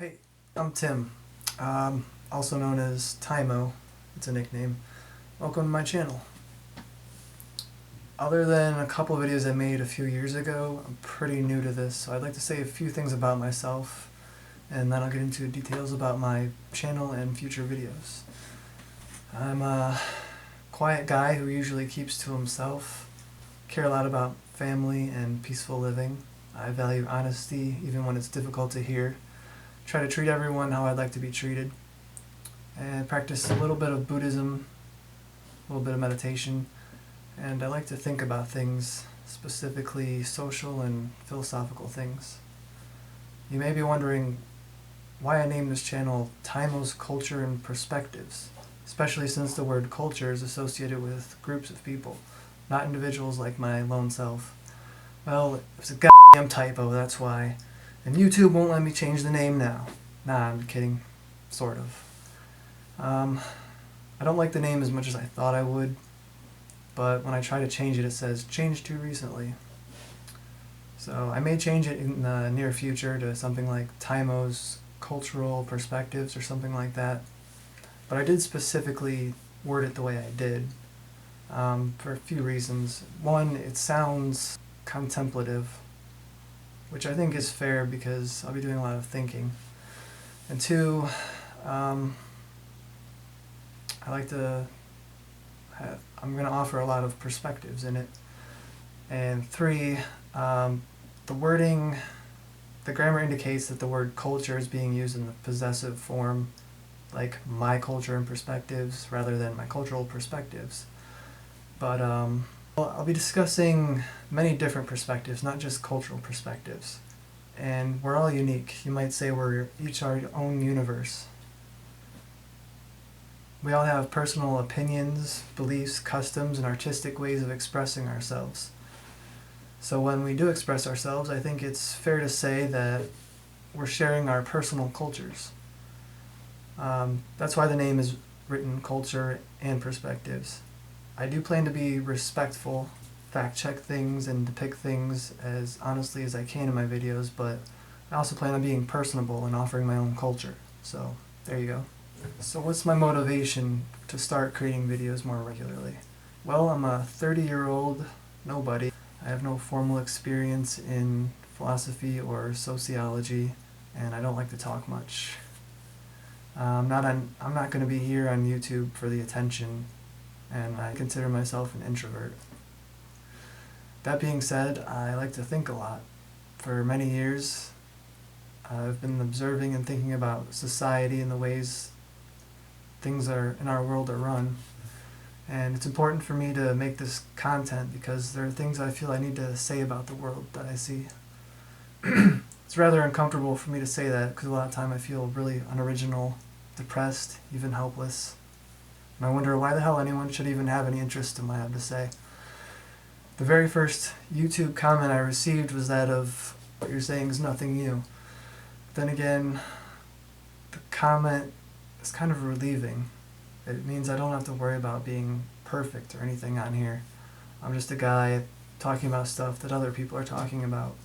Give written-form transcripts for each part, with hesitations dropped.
Hey, I'm Tim, also known as Tymo. It's a nickname. Welcome to my channel. Other than a couple videos I made a few years ago, I'm pretty new to this, so I'd like to say a few things about myself, and then I'll get into details about my channel and future videos. I'm a quiet guy who usually keeps to himself, care a lot about family and peaceful living. I value honesty even when it's difficult to hear. Try to treat everyone how I'd like to be treated, and practice a little bit of Buddhism, a little bit of meditation, and I like to think about things, specifically social and philosophical things. You may be wondering why I named this channel Tymo's Culture and Perspectives, especially since the word culture is associated with groups of people, not individuals like my lone self. Well, it's a goddamn typo, that's why. And YouTube won't let me change the name now. Nah, I'm kidding. Sort of. I don't like the name as much as I thought I would, but when I try to change it, it says, changed too recently. So I may change it in the near future to something like Tymo's Cultural Perspectives or something like that. But I did specifically word it the way I did, for a few reasons. One, it sounds contemplative, which I think is fair because I'll be doing a lot of thinking. And two, I'm going to offer a lot of perspectives in it. And three, the grammar indicates that the word culture is being used in the possessive form, like my culture and perspectives, rather than my cultural perspectives. But I'll be discussing many different perspectives, not just cultural perspectives. And we're all unique. You might say we're each our own universe. We all have personal opinions, beliefs, customs, and artistic ways of expressing ourselves. So when we do express ourselves, I think it's fair to say that we're sharing our personal cultures. That's why the name is written Culture and Perspectives. I do plan to be respectful, fact-check things, and depict things as honestly as I can in my videos, but I also plan on being personable and offering my own culture. So, there you go. So what's my motivation to start creating videos more regularly? Well, I'm a 30-year-old nobody. I have no formal experience in philosophy or sociology, and I don't like to talk much. I'm not going to be here on YouTube for the attention, and I consider myself an introvert. That being said, I like to think a lot. For many years, I've been observing and thinking about society and the ways things in our world are run. And it's important for me to make this content because there are things I feel I need to say about the world that I see. It's rather uncomfortable for me to say that because a lot of time I feel really unoriginal, depressed, even helpless. And I wonder why the hell anyone should even have any interest in what I have to say. The very first YouTube comment I received was that of, what you're saying is nothing new. Then again, the comment is kind of relieving. It means I don't have to worry about being perfect or anything on here. I'm just a guy talking about stuff that other people are talking about.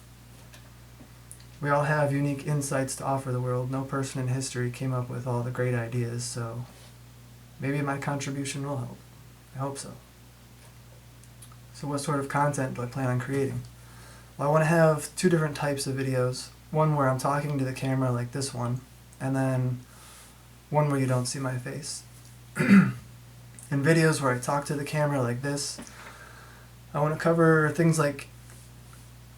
We all have unique insights to offer the world. No person in history came up with all the great ideas, so maybe my contribution will help. I hope so. So what sort of content do I plan on creating? Well, I want to have two different types of videos. One where I'm talking to the camera like this one, and then one where you don't see my face. In videos where I talk to the camera like this, I want to cover things like,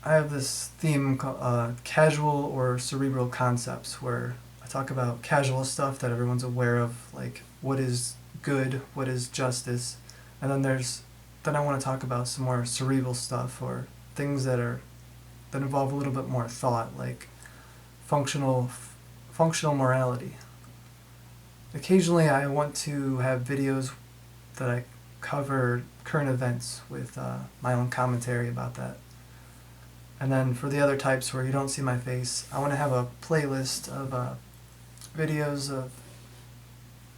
I have this theme called casual or cerebral concepts, where I talk about casual stuff that everyone's aware of, like what is good, what is justice, and then I want to talk about some more cerebral stuff, or things that involve a little bit more thought, like functional morality. Occasionally I want to have videos that I cover current events with my own commentary about that. And then for the other types where you don't see my face, I want to have a playlist of videos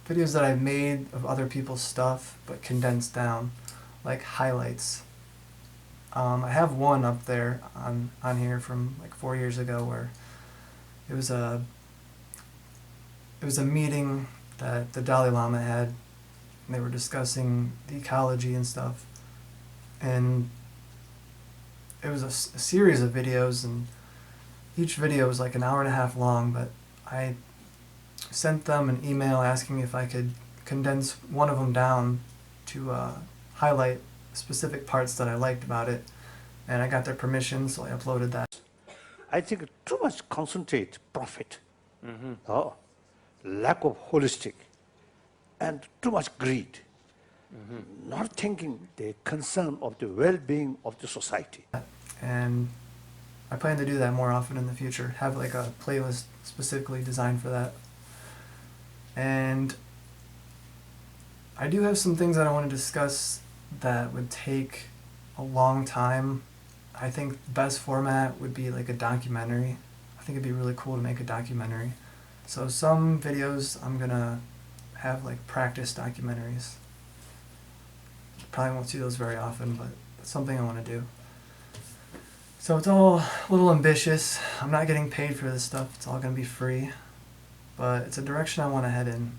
that I've made of other people's stuff, but condensed down, like highlights. I have one up there on here from like 4 years ago where it was a it was a meeting that the Dalai Lama had, and they were discussing the ecology and stuff. And it was a series of videos, and each video was like an hour and a half long, but I sent them an email asking if I could condense one of them down to highlight specific parts that I liked about it, and I got their permission, so I uploaded that. I think too much concentrate profit, lack of holistic, and too much greed, not thinking the concern of the well-being of the society. And I plan to do that more often in the future, have like a playlist specifically designed for that. And I do have some things that I want to discuss that would take a long time. I think the best format would be like a documentary. I think it'd be really cool to make a documentary. So some videos I'm gonna have like practice documentaries. Probably won't see those very often, but it's something I want to do. So it's all a little ambitious. I'm not getting paid for this stuff. It's all gonna be free. But it's a direction I want to head in.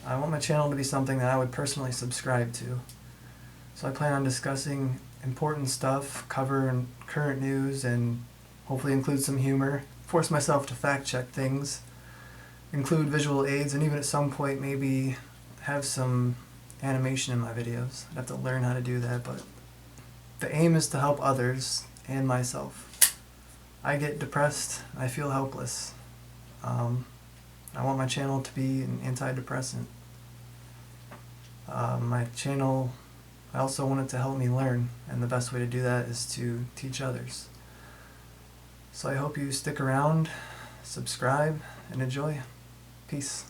I want my channel to be something that I would personally subscribe to. So I plan on discussing important stuff, cover current news, and hopefully include some humor. Force myself to fact check things, include visual aids, and even at some point maybe have some animation in my videos. I'd have to learn how to do that, but the aim is to help others and myself. I get depressed, I feel helpless. I want my channel to be an antidepressant. My channel, I also want it to help me learn, and the best way to do that is to teach others. So I hope you stick around, subscribe, and enjoy. Peace.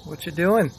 What you doing?